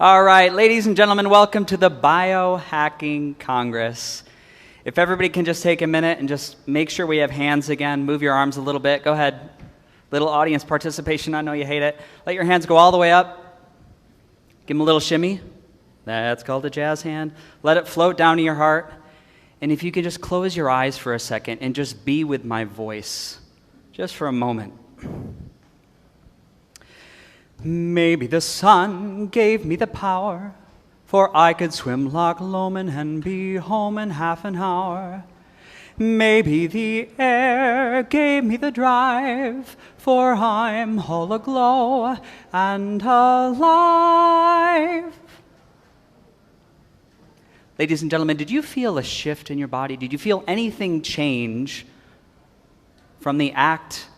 All right, ladies and gentlemen, welcome to the Biohacking Congress. If everybody can just take a minute and just make sure we have hands again, move your arms a little bit. Go ahead. Little audience participation, I know you hate it. Let your hands go all the way up. Give them a little shimmy. That's called a jazz hand. Let it float down to your heart. And if you could just close your eyes for a second and just be with my voice, just for a moment. Maybe the sun gave me the power, for I could swim Loch Lomond and be home in half an hour. Maybe the air gave me the drive, for I'm all aglow and alive. Ladies and gentlemen, did you feel a shift in your body? Did you feel anything change from the act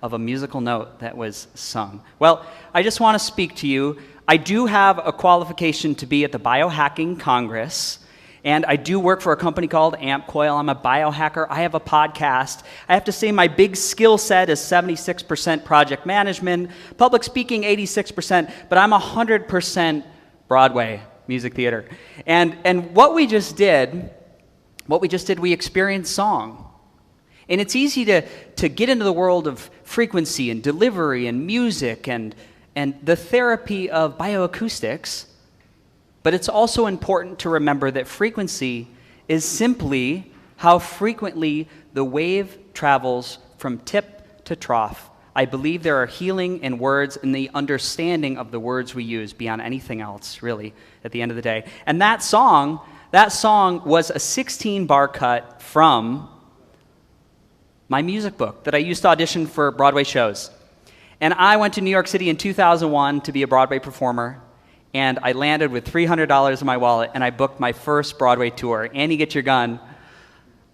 of a musical note that was sung? Well, I just want to speak to you. I do have a qualification to be at the Biohacking Congress, and I do work for a company called AMpCoil. I'm a biohacker. I have a podcast. I have to say my big skill set is 76% project management, public speaking 86%, but I'm 100% Broadway music theater. And what we just did, we experienced song. And it's easy to get into the world of frequency and delivery and music and the therapy of bioacoustics, but it's also important to remember that frequency is simply how frequently the wave travels from tip to trough. I believe there are healing in words and the understanding of the words we use beyond anything else, really, at the end of the day. And that song was a 16-bar cut from my music book that I used to audition for Broadway shows. And I went to New York City in 2001 to be a Broadway performer, and I landed with $300 in my wallet, and I booked my first Broadway tour. Annie, get your gun.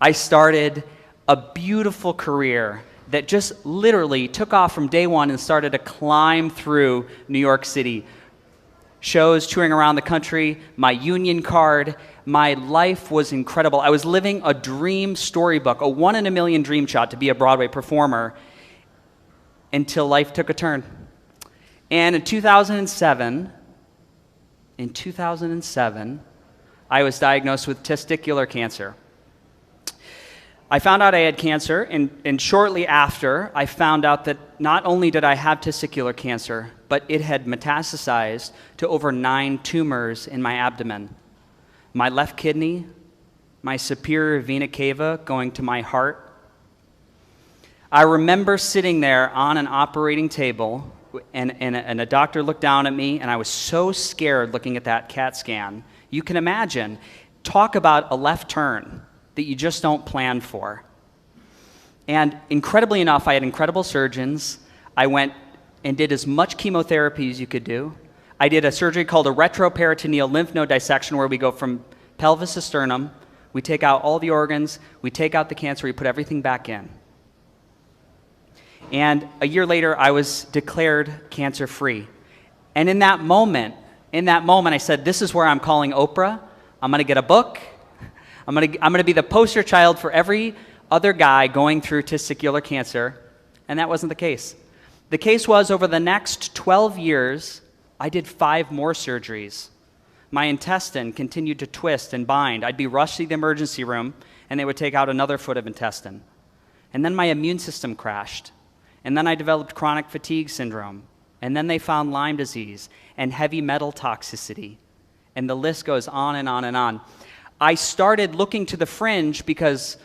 I started a beautiful career that just literally took off from day one and started to climb through New York City. Shows, touring around the country, my union card. My life was incredible. I was living a dream storybook, a 1 in a million dream shot to be a Broadway performer until life took a turn. And in 2007, I was diagnosed with testicular cancer. I found out I had cancer, and shortly after, I found out that not only did I have testicular cancer, but it had metastasized to over 9 tumors in my abdomen. My left kidney, my superior vena cava going to my heart. I remember sitting there on an operating table, and a doctor looked down at me, and I was so scared looking at that CAT scan. You can imagine, talk about a left turn that you just don't plan for. And incredibly enough, I had incredible surgeons. I went and did as much chemotherapy as you could do. I did a surgery called a retroperitoneal lymph node dissection, where we go from pelvis to sternum, we take out all the organs, we take out the cancer, we put everything back in. And a year later, I was declared cancer-free. And in that moment, I said, this is where I'm calling Oprah. I'm going to get a book. I'm going to be the poster child for every other guy going through testicular cancer. And that wasn't the case. The case was, over the next 12 years, I did 5 more surgeries. My intestine continued to twist and bind. I'd be rushed to the emergency room, and they would take out another foot of intestine. And then my immune system crashed. And then I developed chronic fatigue syndrome. And then they found Lyme disease and heavy metal toxicity. And the list goes on and on and on. I started looking to the fringe because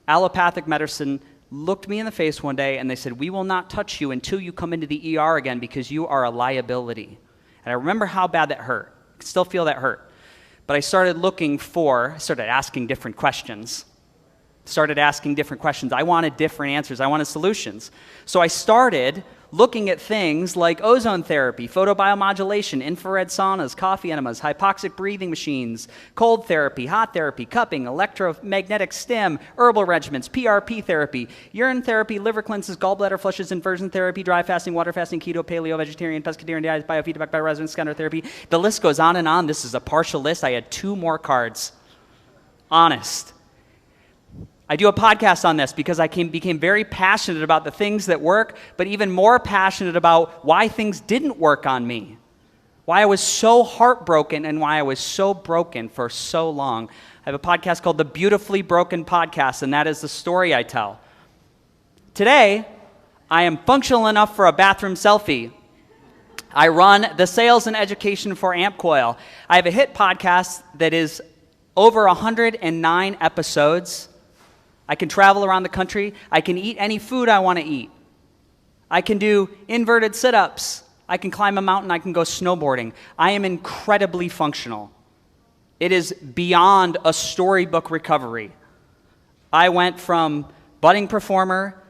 allopathic medicine looked me in the face one day and they said, we will not touch you until you come into the ER again because you are a liability. And I remember how bad that hurt. I can still feel that hurt. But I started asking different questions. I wanted different answers. I wanted solutions. So I started looking at things like ozone therapy, photobiomodulation, infrared saunas, coffee enemas, hypoxic breathing machines, cold therapy, hot therapy, cupping, electromagnetic stim, herbal regimens, PRP therapy, urine therapy, liver cleanses, gallbladder flushes, inversion therapy, dry fasting, water fasting, keto, paleo, vegetarian, pescatarian diets, biofeedback, bioresonance scanner therapy. The list goes on and on. This is a partial list. I had 2 more cards. Honest. I do a podcast on this because I became very passionate about the things that work, but even more passionate about why things didn't work on me. why I was so heartbroken and why I was so broken for so long. I have a podcast called the Beautifully Broken Podcast, and that is the story I tell. Today, I am functional enough for a bathroom selfie. I run the sales and education for AMpCoil. I have a hit podcast that is over 109 episodes. I can travel around the country. I can eat any food I want to eat. I can do inverted sit-ups. I can climb a mountain. I can go snowboarding. I am incredibly functional. It is beyond a storybook recovery. I went from budding performer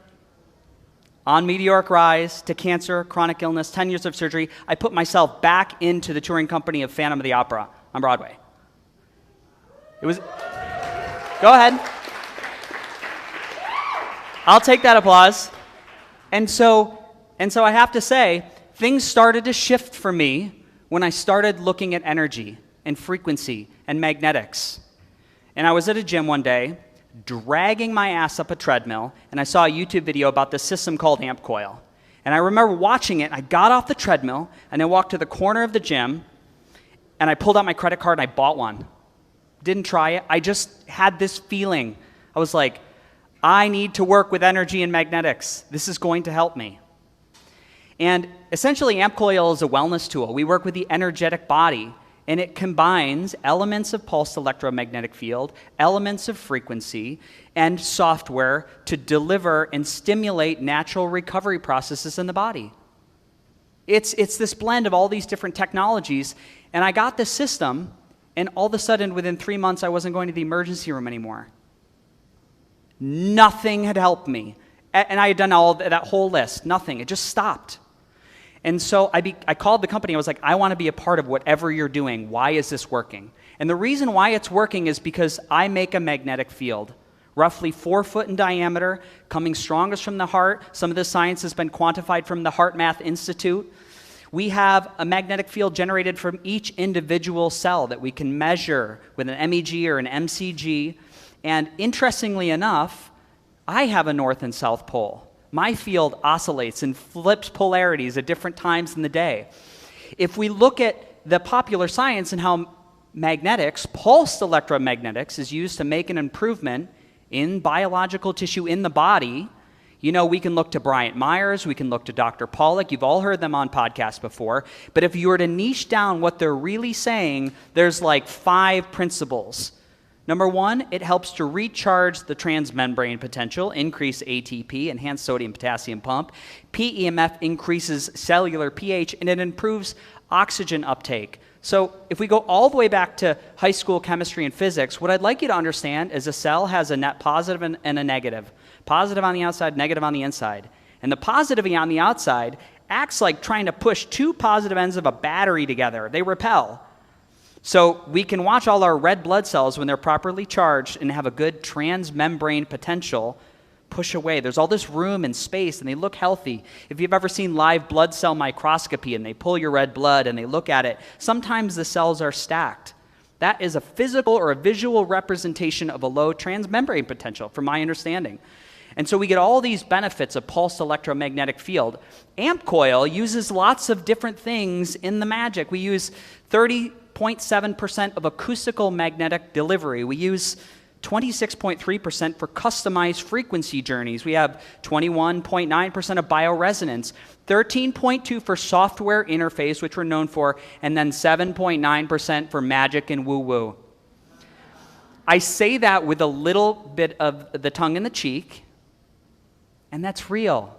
on meteoric rise to cancer, chronic illness, 10 years of surgery. I put myself back into the touring company of Phantom of the Opera on Broadway. It was... Go ahead. I'll take that applause. And so I have to say, things started to shift for me when I started looking at energy and frequency and magnetics. And I was at a gym one day, dragging my ass up a treadmill, and I saw a YouTube video about this system called AMpCoil. And I remember watching it. I got off the treadmill, and I walked to the corner of the gym, and I pulled out my credit card, and I bought one. Didn't try it. I just had this feeling. I was like, I need to work with energy and magnetics. This is going to help me. And essentially, AMpCoil is a wellness tool. We work with the energetic body, and it combines elements of pulsed electromagnetic field, elements of frequency, and software to deliver and stimulate natural recovery processes in the body. It's this blend of all these different technologies, and I got this system, and all of a sudden, within 3 months, I wasn't going to the emergency room anymore. Nothing had helped me. And I had done all that whole list. Nothing. It just stopped. And so I called the company. I was like, I want to be a part of whatever you're doing. Why is this working? And the reason why it's working is because I make a magnetic field, roughly 4 foot in diameter, coming strongest from the heart. Some of this science has been quantified from the Heart Math Institute. We have a magnetic field generated from each individual cell that we can measure with an MEG or an MCG. And interestingly enough, I have a north and south pole. My field oscillates and flips polarities at different times in the day. If we look at the popular science and how magnetics, pulsed electromagnetics, is used to make an improvement in biological tissue in the body, you know, we can look to Bryant Myers, we can look to Dr. Pollack. You've all heard them on podcasts before. But if you were to niche down what they're really saying, there's like 5 principles. Number 1, it helps to recharge the transmembrane potential, increase ATP, enhance sodium-potassium pump. PEMF increases cellular pH, and it improves oxygen uptake. So if we go all the way back to high school chemistry and physics, what I'd like you to understand is a cell has a net positive and a negative. Positive on the outside, negative on the inside. And the positive on the outside acts like trying to push 2 positive ends of a battery together. They repel. So we can watch all our red blood cells when they're properly charged and have a good transmembrane potential push away. There's all this room and space, and they look healthy. If you've ever seen live blood cell microscopy and they pull your red blood and they look at it, sometimes the cells are stacked. That is a physical or a visual representation of a low transmembrane potential, from my understanding. And so we get all these benefits of pulsed electromagnetic field. AMpCoil uses lots of different things in the magic. We use 30.7% of acoustical magnetic delivery. We use 26.3% for customized frequency journeys. We have 21.9% of bioresonance, 13.2% for software interface, which we're known for, and then 7.9% for magic and woo-woo. I say that with a little bit of the tongue in the cheek, and that's real.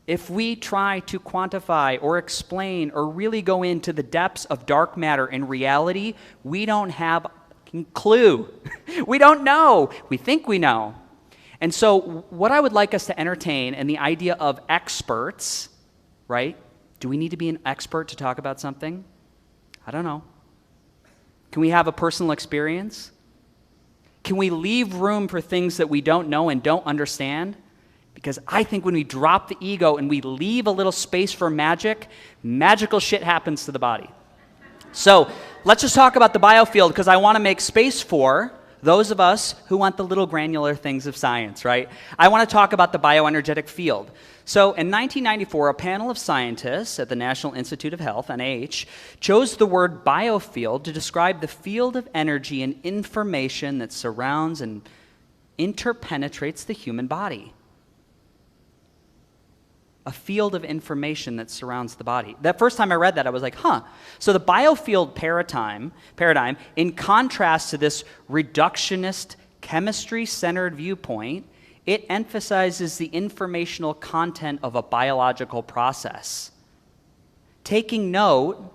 If we try to quantify or explain or really go into the depths of dark matter in reality, we don't have a clue. We don't know. We think we know. And so what I would like us to entertain and the idea of experts, right? Do we need to be an expert to talk about something? I don't know. Can we have a personal experience? Can we leave room for things that we don't know and don't understand? Because I think when we drop the ego and we leave a little space for magic, magical shit happens to the body. So let's just talk about the biofield, because I want to make space for those of us who want the little granular things of science, right? I want to talk about the bioenergetic field. So in 1994, a panel of scientists at the National Institute of Health, NIH, chose the word biofield to describe the field of energy and information that surrounds and interpenetrates the human body. A field of information that surrounds the body. That first time I read that, I was like, huh. So the biofield paradigm, in contrast to this reductionist, chemistry-centered viewpoint, it emphasizes the informational content of a biological process. Taking note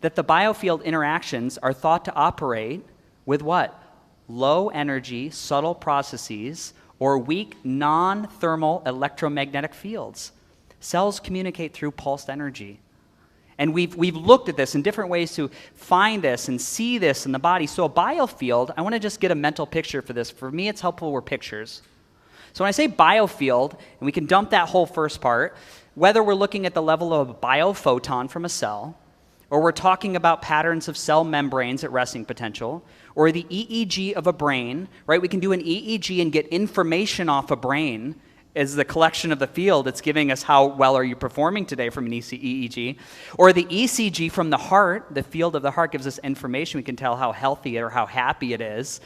that the biofield interactions are thought to operate with what? Low energy, subtle processes, or weak, non-thermal electromagnetic fields. Cells communicate through pulsed energy. And we've looked at this in different ways to find this and see this in the body. So a biofield, I want to just get a mental picture for this. For me, it's helpful with pictures. So when I say biofield, and we can dump that whole first part, whether we're looking at the level of a biophoton from a cell, or we're talking about patterns of cell membranes at resting potential, or the EEG of a brain, right? We can do an EEG and get information off a brain as the collection of the field. It's giving us how well are you performing today from an EEG. Or the ECG from the heart, the field of the heart gives us information. We can tell how healthy or how happy it is.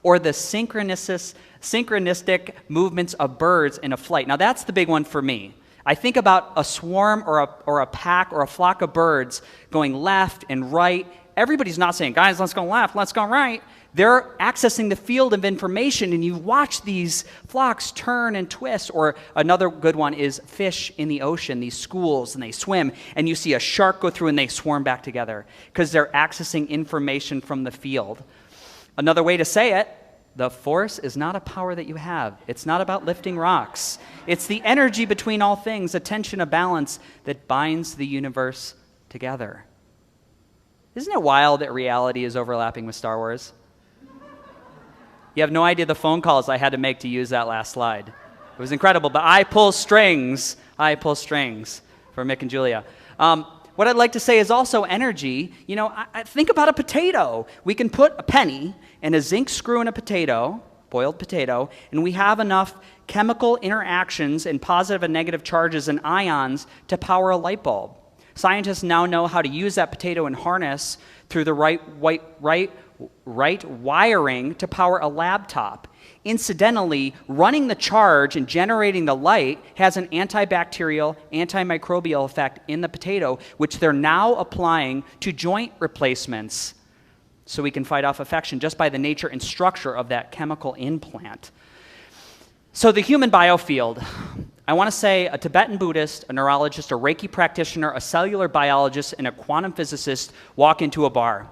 Or the synchronistic movements of birds in a flight. Now that's the big one for me. I think about a swarm or a pack or a flock of birds going left and right. Everybody's not saying, guys, let's go left, let's go right. They're accessing the field of information, and you watch these flocks turn and twist. Or another good one is fish in the ocean, these schools, and they swim, and you see a shark go through and they swarm back together because they're accessing information from the field. Another way to say it, the force is not a power that you have. It's not about lifting rocks. It's the energy between all things, a tension, a balance that binds the universe together. Isn't it wild that reality is overlapping with Star Wars? You have no idea the phone calls I had to make to use that last slide. It was incredible, but I pull strings for Mick and Julia. What I'd like to say is also energy. You know, I think about a potato. We can put a penny and a zinc screw in a potato, boiled potato, and we have enough chemical interactions and positive and negative charges and ions to power a light bulb. Scientists now know how to use that potato and harness through the right wiring to power a laptop. Incidentally, running the charge and generating the light has an antibacterial, antimicrobial effect in the potato, which they're now applying to joint replacements so we can fight off infection just by the nature and structure of that chemical implant. So the human biofield, I want to say a Tibetan Buddhist, a neurologist, a Reiki practitioner, a cellular biologist, and a quantum physicist walk into a bar.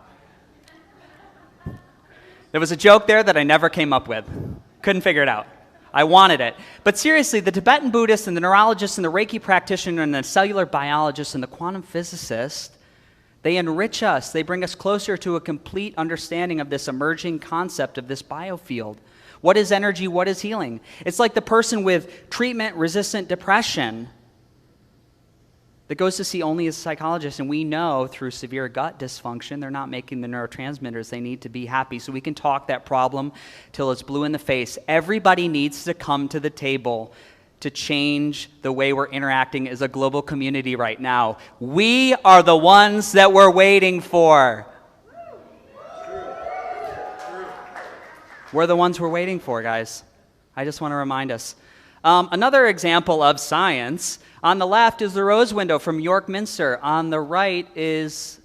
There was a joke there that I never came up with. Couldn't figure it out. I wanted it. But seriously, the Tibetan Buddhist and the neurologist and the Reiki practitioner and the cellular biologist and the quantum physicist, they enrich us. They bring us closer to a complete understanding of this emerging concept of this biofield. What is energy? What is healing? It's like the person with treatment-resistant depression that goes to see only a psychologist, and we know through severe gut dysfunction they're not making the neurotransmitters they need to be happy. So we can talk that problem till it's blue in the face. Everybody needs to come to the table to change the way we're interacting as a global community right now. We are the ones that we're waiting for. We're the ones we're waiting for, guys. I just want to remind us. Another example of science, on the left is the Rose Window from York Minster. On the right is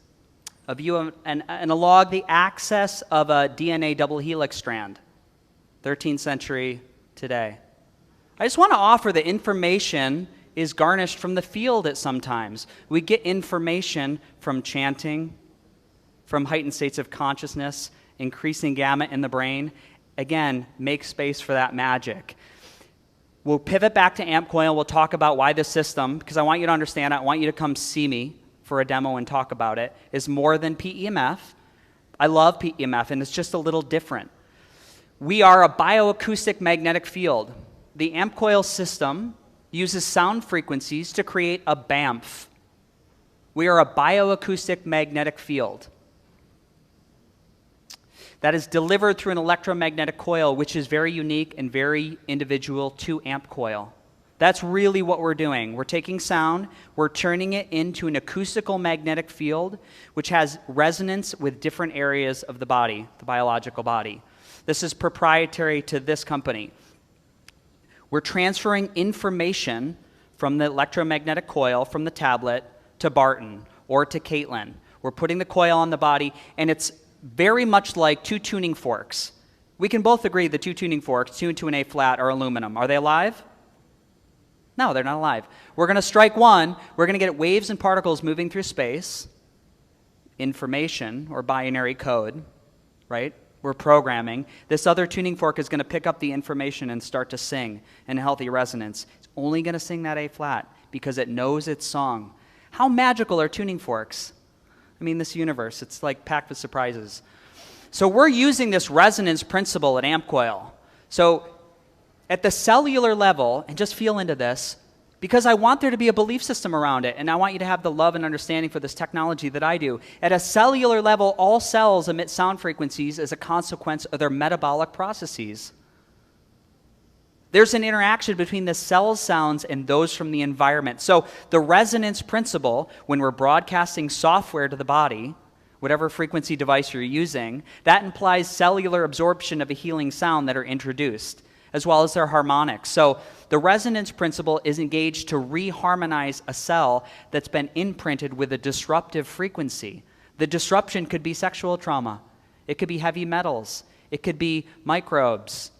a view of a log, the access of a DNA double helix strand, 13th century today. I just want to offer that information is garnished from the field at sometimes. We get information from chanting, from heightened states of consciousness, increasing gamma in the brain. Again, make space for that magic. We'll pivot back to AMpCoil. We'll talk about why this system, because I want you to understand, I want you to come see me for a demo and talk about it, is more than PEMF. I love PEMF, and it's just a little different. We are a bioacoustic magnetic field. The AMpCoil system uses sound frequencies to create a BAMF. We are a bioacoustic magnetic field. that is delivered through an electromagnetic coil, which is very unique and very individual to AMpCoil. That's really what we're doing. We're taking sound, we're turning it into an acoustical magnetic field, which has resonance with different areas of the body, the biological body. This is proprietary to this company. We're transferring information from the electromagnetic coil from the tablet to Barton or to Caitlin. We're putting the coil on the body, and it's very much like two tuning forks. We can both agree the two tuning forks, tuned to an A flat, are aluminum. Are they alive? No, they're not alive. We're going to strike one. We're going to get waves and particles moving through space, information or binary code, right? We're programming. This other tuning fork is going to pick up the information and start to sing in healthy resonance. It's only going to sing that A flat because it knows its song. How magical are tuning forks? I mean, this universe, it's like packed with surprises. So we're using this resonance principle at AMpCoil. So at the cellular level, and just feel into this, because I want there to be a belief system around it, and I want you to have the love and understanding for this technology that I do. At a cellular level, all cells emit sound frequencies as a consequence of their metabolic processes. There's an interaction between the cell's sounds and those from the environment. So the resonance principle, when we're broadcasting software to the body, whatever frequency device you're using, that implies cellular absorption of a healing sound that are introduced, as well as their harmonics. So the resonance principle is engaged to reharmonize a cell that's been imprinted with a disruptive frequency. The disruption could be sexual trauma. It could be heavy metals. It could be microbes.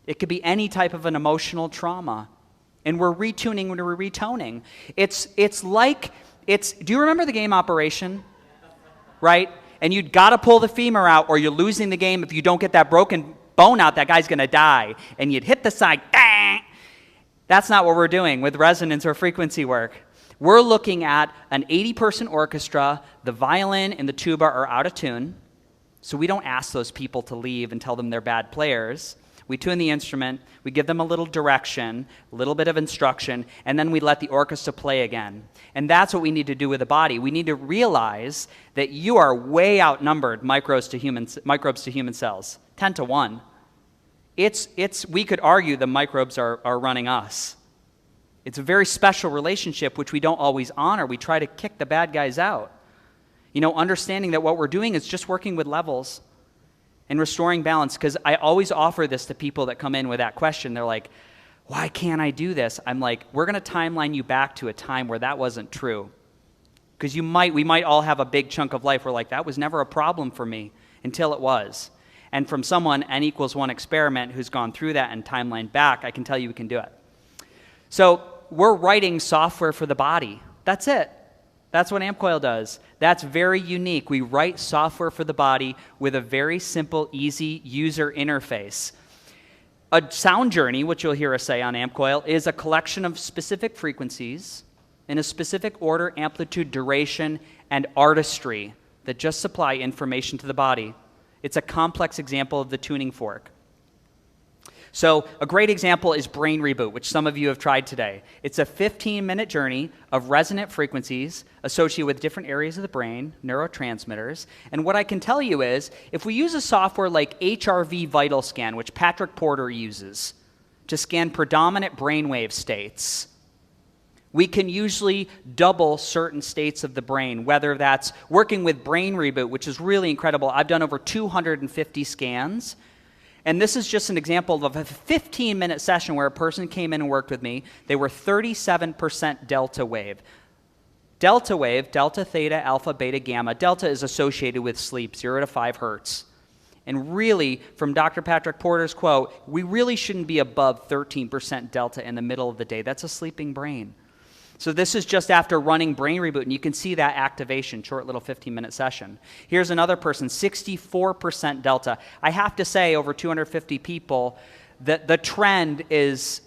It could be any type of an emotional trauma. And we're retuning when we're retoning. Do you remember the game Operation? Right? And you've got to pull the femur out or you're losing the game. If you don't get that broken bone out, that guy's going to die. And you'd hit the side. Dang! That's not what we're doing with resonance or frequency work. We're looking at an 80-person orchestra. The violin and the tuba are out of tune. So we don't ask those people to leave and tell them they're bad players. We tune the instrument, we give them a little direction, a little bit of instruction, and then we let the orchestra play again. And that's what we need to do with the body. We need to realize that you are way outnumbered microbes to human cells, 10 to 1. We could argue the microbes are running us. It's a very special relationship which we don't always honor. We try to kick the bad guys out. Understanding that what we're doing is just working with levels and restoring balance, because I always offer this to people that come in with that question. They're like, why can't I do this? I'm like, we're going to timeline you back to a time where that wasn't true. Because we might all have a big chunk of life where like, that was never a problem for me until it was. And from someone, N=1 experiment, who's gone through that and timelined back, I can tell you we can do it. So we're writing software for the body. That's it. That's what AMpCoil does. That's very unique. We write software for the body with a very simple, easy user interface. A sound journey, which you'll hear us say on AMpCoil, is a collection of specific frequencies in a specific order, amplitude, duration, and artistry that just supply information to the body. It's a complex example of the tuning fork. So a great example is Brain Reboot, which some of you have tried today. It's a 15-minute journey of resonant frequencies associated with different areas of the brain, neurotransmitters. And what I can tell you is, if we use a software like HRV Vital Scan, which Patrick Porter uses to scan predominant brainwave states, we can usually double certain states of the brain, whether that's working with Brain Reboot, which is really incredible. I've done over 250 scans. And this is just an example of a 15-minute session where a person came in and worked with me. They were 37% delta wave. Delta wave, delta, theta, alpha, beta, gamma. Delta is associated with sleep, 0 to 5 hertz. And really, from Dr. Patrick Porter's quote, we really shouldn't be above 13% delta in the middle of the day. That's a sleeping brain. So this is just after running Brain Reboot, and you can see that activation, short little 15-minute session. Here's another person, 64% delta. I have to say, over 250 people, that the trend is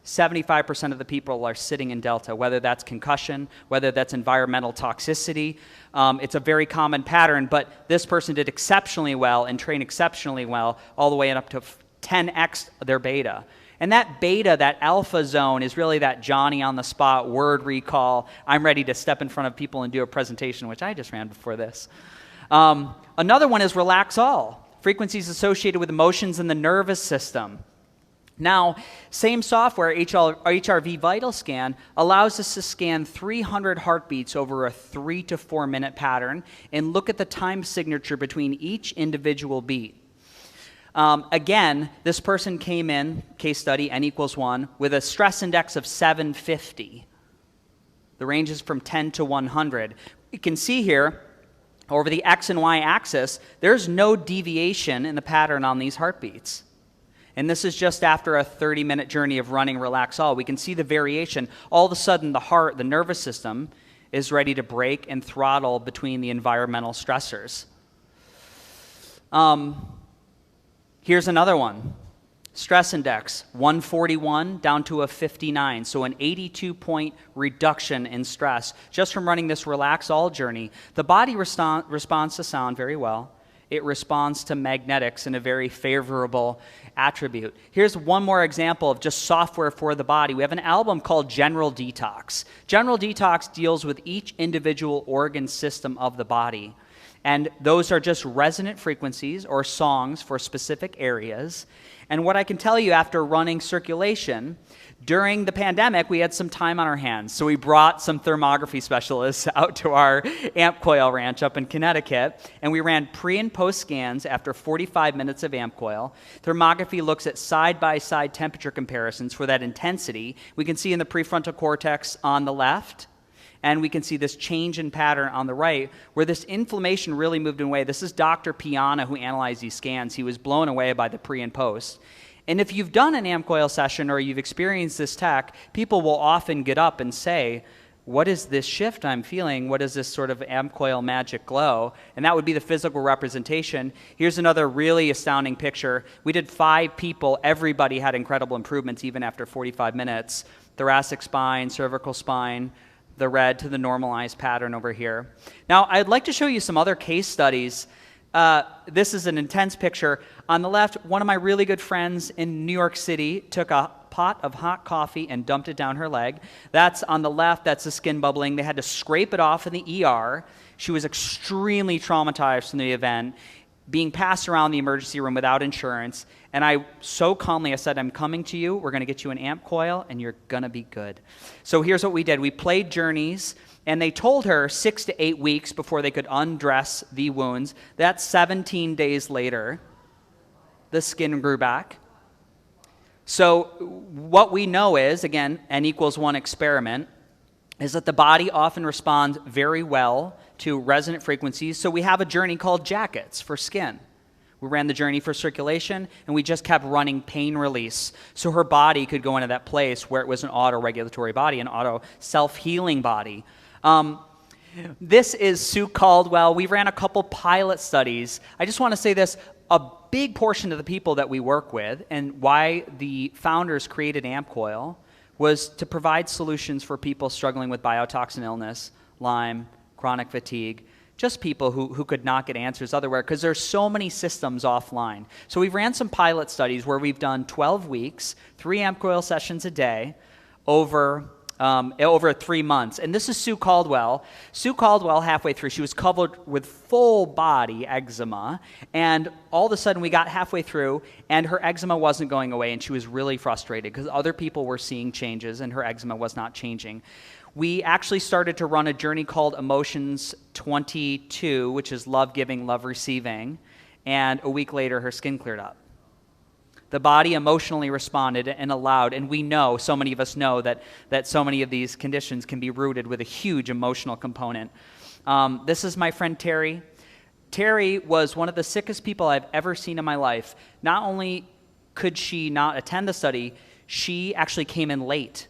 75% of the people are sitting in delta, whether that's concussion, whether that's environmental toxicity. It's a very common pattern, but this person did exceptionally well and trained exceptionally well, all the way up to 10x their beta. And that beta, that alpha zone, is really that Johnny on the spot, word recall. I'm ready to step in front of people and do a presentation, which I just ran before this. Another one is Relax All. frequencies associated with emotions in the nervous system. Now, same software, HRV Vital Scan, allows us to scan 300 heartbeats over a 3 to 4 minute pattern and look at the time signature between each individual beat. Again, this person came in, case study, N equals 1, with a stress index of 750. The range is from 10 to 100. You can see here, over the X and Y axis, there's no deviation in the pattern on these heartbeats. And this is just after a 30-minute journey of running Relax All. We can see the variation. All of a sudden, the heart, the nervous system, is ready to break and throttle between the environmental stressors. Here's another one. Stress index, 141 down to a 59, so an 82-point reduction in stress just from running this Relax All journey. The body responds to sound very well. It responds to magnetics in a very favorable attribute. Here's one more example of just software for the body. We have an album called General Detox. General Detox deals with each individual organ system of the body. And those are just resonant frequencies or songs for specific areas. And what I can tell you after running circulation, during the pandemic, we had some time on our hands. So we brought some thermography specialists out to our AMpCoil ranch up in Connecticut, and we ran pre and post scans after 45 minutes of AMpCoil. Thermography looks at side-by-side temperature comparisons for that intensity. We can see in the prefrontal cortex on the left, and we can see this change in pattern on the right, where this inflammation really moved away. This is Dr. Piana who analyzed these scans. He was blown away by the pre and post. And if you've done an AMpCoil session or you've experienced this tech, people will often get up and say, what is this shift I'm feeling? What is this sort of AMpCoil magic glow? And that would be the physical representation. Here's another really astounding picture. We did 5 people. Everybody had incredible improvements even after 45 minutes. Thoracic spine, cervical spine, the red to the normalized pattern over here. Now, I'd like to show you some other case studies. This is an intense picture. On the left, one of my really good friends in New York City took a pot of hot coffee and dumped it down her leg. That's on the left, that's the skin bubbling. They had to scrape it off in the ER. She was extremely traumatized from the event, being passed around the emergency room without insurance. And I so calmly, I said, I'm coming to you. We're going to get you an AMpCoil, and you're going to be good. So here's what we did. We played Journeys, and they told her 6 to 8 weeks before they could undress the wounds. That's 17 days later. The skin grew back. So what we know is, again, N equals 1 experiment, is that the body often responds very well to resonant frequencies. So we have a journey called Jackets for skin. We ran the journey for circulation, and we just kept running pain release. So her body could go into that place where it was an auto-regulatory body, an auto-self-healing body. This is Sue Caldwell. We ran a couple pilot studies. I just want to say this. A big portion of the people that we work with and why the founders created AMpCoil was to provide solutions for people struggling with biotoxin illness, Lyme, chronic fatigue, just people who could not get answers otherwhere because there's so many systems offline. So we've ran some pilot studies where we've done 12 weeks, 3 AMpCoil sessions a day over 3 months. And this is Sue Caldwell. Sue Caldwell, halfway through, she was covered with full body eczema. And all of a sudden, we got halfway through, and her eczema wasn't going away, and she was really frustrated because other people were seeing changes, and her eczema was not changing. We actually started to run a journey called Emotions 22, which is love giving, love receiving. And a week later, her skin cleared up. The body emotionally responded and allowed, and we know, so many of us know, that so many of these conditions can be rooted with a huge emotional component. This is my friend Terry. Terry was one of the sickest people I've ever seen in my life. Not only could she not attend the study, she actually came in late.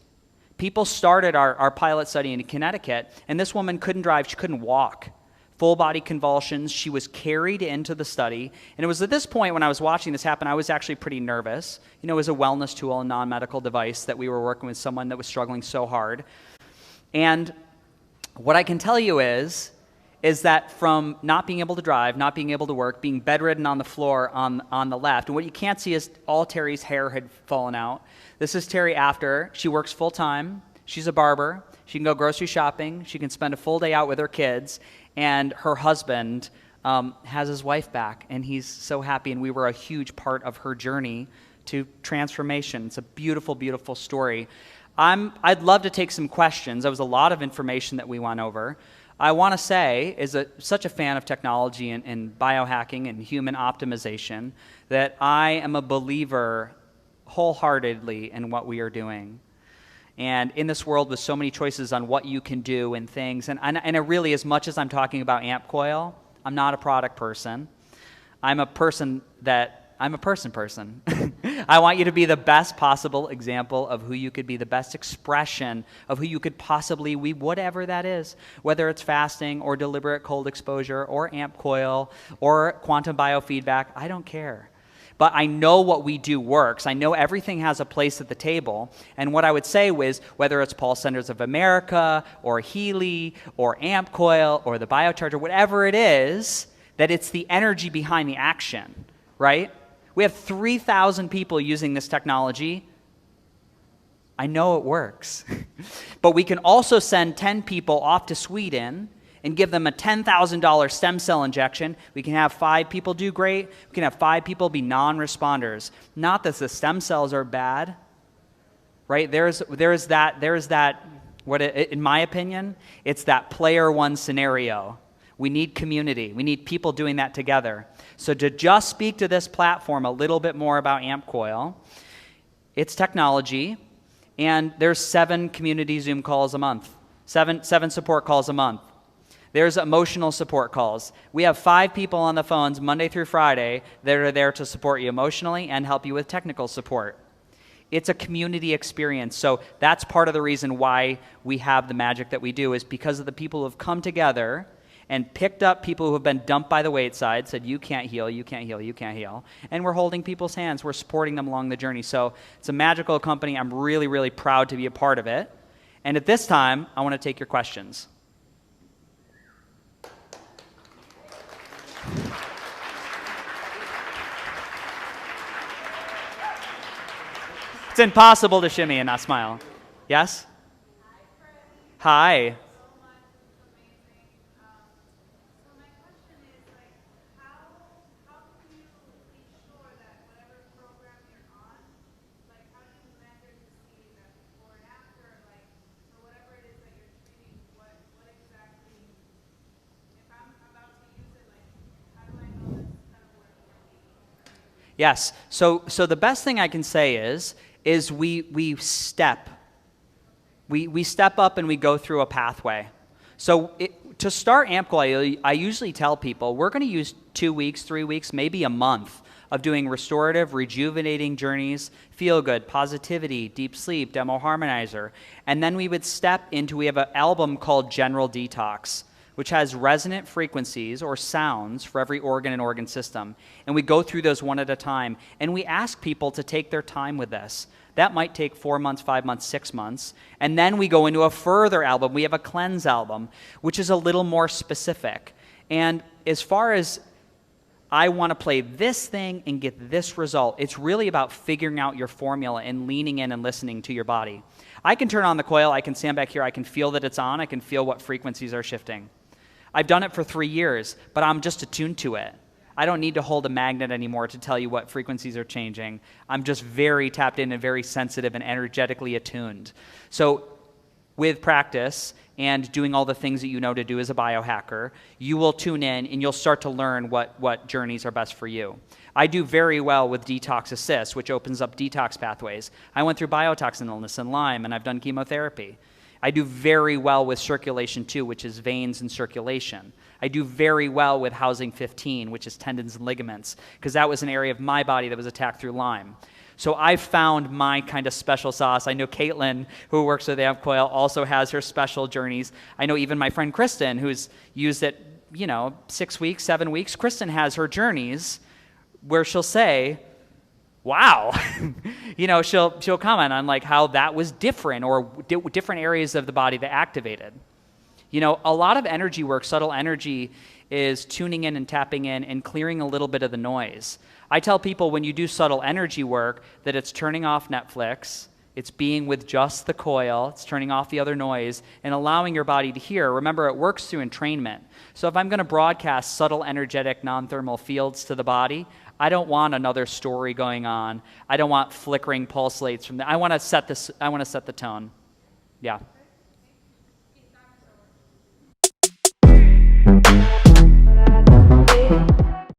People started our pilot study in Connecticut, and this woman couldn't drive, she couldn't walk. Full body convulsions. She was carried into the study. And it was at this point when I was watching this happen, I was actually pretty nervous. You know, it was a wellness tool, a non-medical device that we were working with someone that was struggling so hard. And what I can tell you is that from not being able to drive, not being able to work, being bedridden on the floor on the left, and what you can't see is all Terry's hair had fallen out. This is Terry after. She works full time. She's a barber. She can go grocery shopping. She can spend a full day out with her kids. And her husband has his wife back, and he's so happy, and we were a huge part of her journey to transformation. It's a beautiful, beautiful story. I'd love to take some questions. There was a lot of information that we went over. I want to say, such a fan of technology and biohacking and human optimization, that I am a believer wholeheartedly in what we are doing. And in this world with so many choices on what you can do and things, and it really, as much as I'm talking about AMpCoil, I'm not a product person. I'm a person. I want you to be the best possible example of who you could be, the best expression of who you could possibly be, whatever that is, whether it's fasting or deliberate cold exposure or AMpCoil or quantum biofeedback, I don't care. But I know what we do works. I know everything has a place at the table. And what I would say was, whether it's Pulse Centers of America or Healy or AMpCoil or the Biocharger, whatever it is, that it's the energy behind the action, right? We have 3,000 people using this technology. I know it works. But we can also send 10 people off to Sweden and give them a $10,000 stem cell injection. We can have 5 people do great. We can have 5 people be non-responders. Not that the stem cells are bad, right? There's that. In my opinion, it's that player one scenario. We need community. We need people doing that together. So to just speak to this platform a little bit more about AMpCoil, it's technology, and there's 7 community Zoom calls a month, 7 support calls a month. There's emotional support calls. We have 5 people on the phones Monday through Friday that are there to support you emotionally and help you with technical support. It's a community experience. So that's part of the reason why we have the magic that we do, is because of the people who have come together and picked up people who have been dumped by the wayside, said, you can't heal, you can't heal, you can't heal. And we're holding people's hands. We're supporting them along the journey. So it's a magical company. I'm really, really proud to be a part of it. And at this time, I want to take your questions. It's impossible to shimmy and not smile. Yes? Hi. Yes. So the best thing I can say is we step. We step up and we go through a pathway. So to start AMpCoil, I usually tell people we're going to use 2 weeks, 3 weeks, maybe a month of doing restorative, rejuvenating journeys, feel good, positivity, deep sleep, demo harmonizer. And then we would step into, we have an album called General Detox, which has resonant frequencies or sounds for every organ and organ system. And we go through those one at a time. And we ask people to take their time with this. That might take 4 months, 5 months, 6 months. And then we go into a further album. We have a cleanse album, which is a little more specific. And as far as I want to play this thing and get this result, it's really about figuring out your formula and leaning in and listening to your body. I can turn on the coil. I can stand back here. I can feel that it's on. I can feel what frequencies are shifting. I've done it for 3 years, but I'm just attuned to it. I don't need to hold a magnet anymore to tell you what frequencies are changing. I'm just very tapped in and very sensitive and energetically attuned. So with practice and doing all the things that you know to do as a biohacker, you will tune in and you'll start to learn what journeys are best for you. I do very well with Detox Assist, which opens up detox pathways. I went through biotoxin illness and Lyme, and I've done chemotherapy. I do very well with circulation 2, which is veins and circulation. I do very well with housing 15, which is tendons and ligaments, because that was an area of my body that was attacked through Lyme. So I found my kind of special sauce. I know Caitlin, who works with AMpCoil, also has her special journeys. I know even my friend Kristen, who's used it, 6 weeks, 7 weeks. Kristen has her journeys where she'll say, wow, she'll comment on like how that was different or different areas of the body that activated. A lot of energy work, subtle energy, is tuning in and tapping in and clearing a little bit of the noise. I tell people when you do subtle energy work that it's turning off Netflix, It's being with just the coil. It's turning off the other noise and allowing your body to hear. Remember, it works through entrainment. So if I'm going to broadcast subtle, energetic, non-thermal fields to the body, I don't want another story going on. I don't want flickering pulse rates from I want to set this. I want to set the tone. Yeah.